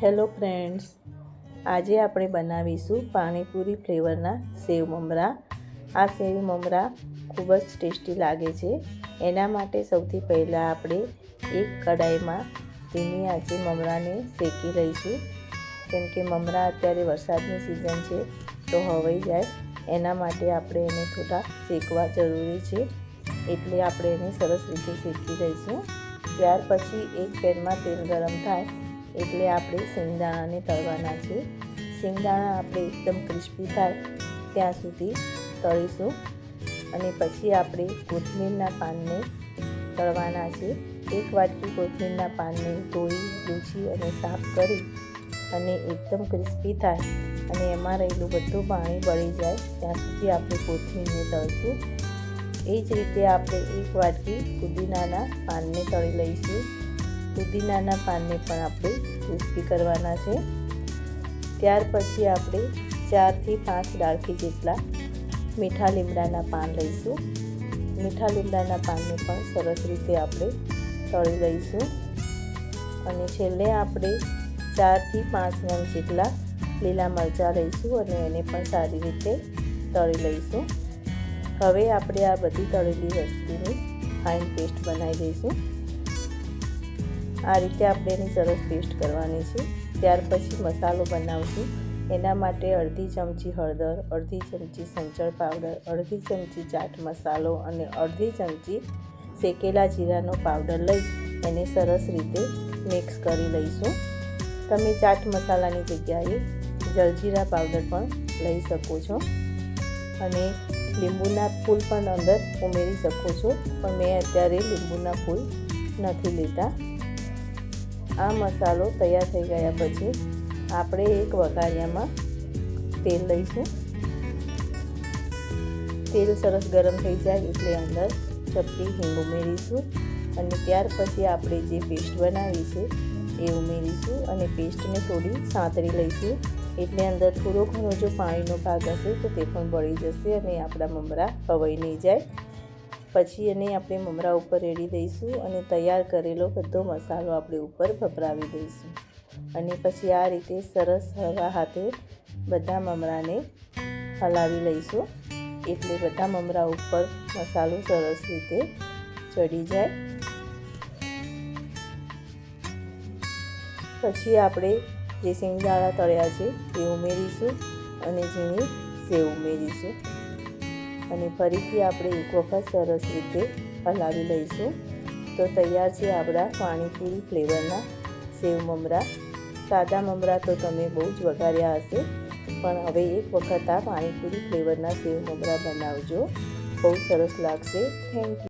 Hello friends, આજે આપણે બનાવીશું પાણીપુરી ફ્લેવરના સેવ મમરા. આ સેવ મમરા ખૂબ જ ટેસ્ટી લાગે છે. એના માટે સૌથી પહેલાં આપણે એક કડાઈમાં ધીમી આંચે મમરાને શેકી લઈશું. કેમ કે મમરા અત્યારે વરસાદની સિઝન છે તો હવાઈ જાય, એના માટે આપણે એને થોડા શેકવા જરૂરી છે. એટલે આપણે એને સરસ રીતે શેકી લઈશું. ત્યાર પછી એક પેનમાં તેલ ગરમ થાય એટલે આપણે શેંગદાણાને તળવાના છે. શેંગદાણા આપણે એકદમ ક્રિસ્પી થાય ત્યાં સુધી તળીશું. અને પછી આપણે કોથમીરના પાનને તળવાના છે. એક વાટકી કોથમીરના પાનને ધોઈ લૂછી અને સાફ કરી અને એકદમ ક્રિસ્પી થાય અને એમાં રહેલું બધું પાણી બળી જાય ત્યાં સુધી આપણે કોથમીરને તળશું. એ જ રીતે આપણે એક વાટકી પુદીનાના પાનને તળી લઈશું. પુદીનાના પાનને પણ આપણે ક્રિસ્પી કરવાના છે. ત્યાર પછી આપણે 4 થી 5 ડાળખી જેટલા મીઠા લીમડાના પાન લઈશું. મીઠા લીમડાના પાનને પણ સરસ રીતે આપણે તળી લઈશું. અને છેલ્લે આપણે 4 થી 5 નંગ જેટલા લીલા મરચાં લઈશું અને એને પણ સારી રીતે તળી લઈશું. હવે આપણે આ બધી તળેલી વસ્તુની ફાઇન પેસ્ટ બનાવી દઈશું. આ રીતે આપણે એની સરસ પેસ્ટ કરવાની છે. ત્યાર પછી મસાલો બનાવશું. એના માટે અડધી ચમચી હળદર, અડધી ચમચી સંચળ પાવડર, અડધી ચમચી ચાટ મસાલો અને અડધી ચમચી શેકેલા જીરાનો પાવડર લઈ એને સરસ રીતે મિક્સ કરી લઈશું. તમે ચાટ મસાલાની જગ્યાએ જલજીરા પાવડર પણ લઈ શકો છો અને લીંબુના ફૂલ પણ અંદર ઉમેરી શકો છો, પણ મેં અત્યારે લીંબુના ફૂલ નથી લેતા. આ મસાલો તૈયાર થઈ ગયા પછી આપણે એક વઘારિયામાં તેલ લઈશું. તેલ સરસ ગરમ થઈ જાય એટલે અંદર ચપટી હિંગ ઉમેરીશું અને ત્યાર પછી આપણે જે પેસ્ટ બનાવી છે એ ઉમેરીશું અને પેસ્ટને થોડી સાંતળી લઈશું. એટલે અંદર થોડો ઘણો જો પાણીનો ભાગ હશે તો તે પણ બળી જશે અને આપણા મમરા ખવાઈ નહીં જાય. પછી એને આપણે મમરા ઉપર રેડી દઈશું અને તૈયાર કરેલો બધો મસાલો આપણે ઉપર ભભરાવી દઈશું. અને પછી આ રીતે સરસ હળવા હાથે બધા મમરાને હલાવી લઈશું. એટલે બધા મમરા ઉપર મસાલો સરસ રીતે ચડી જાય. પછી આપણે જે શેંગદાણા તળ્યા છે એ ઉમેરીશું અને ઝીણી સેવ ઉમેરીશું અને ફરીથી આપણે એક વખત સરસ રીતે હલાવી લઈશું. તો તૈયાર છે આપણા પાણીપુરી ફ્લેવરના સેવ મમરા. સાદા મમરા તો તમે બહુ જ વઘાર્યા હશે, પણ હવે એક વખત આ પાણીપુરી ફ્લેવરના સેવ મમરા બનાવજો, બહુ સરસ લાગશે. Thank you.